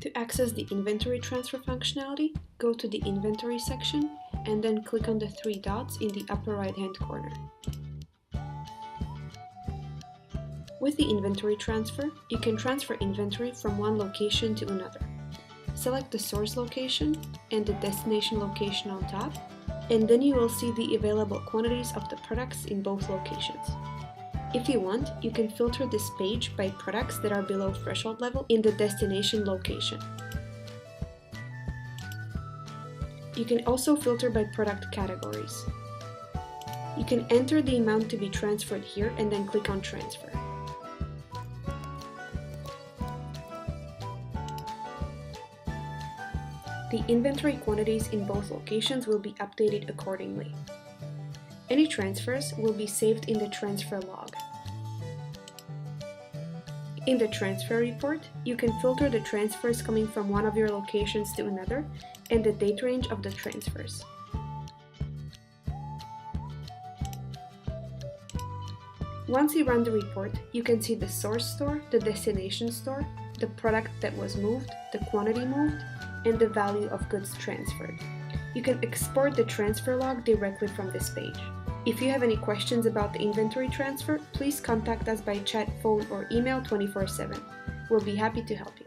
To access the inventory transfer functionality, go to the Inventory section and then click on the three dots in the upper right-hand corner. With the inventory transfer, you can transfer inventory from one location to another. Select the source location and the destination location on top, and then you will see the available quantities of the products in both locations. If you want, you can filter this page by products that are below threshold level in the destination location. You can also filter by product categories. You can enter the amount to be transferred here and then click on Transfer. The inventory quantities in both locations will be updated accordingly. Any transfers will be saved in the transfer log. In the transfer report, you can filter the transfers coming from one of your locations to another and the date range of the transfers. Once you run the report, you can see the source store, the destination store, the product that was moved, the quantity moved, and the value of goods transferred. You can export the transfer log directly from this page. If you have any questions about the inventory transfer, please contact us by chat, phone, or email 24/7. We'll be happy to help you.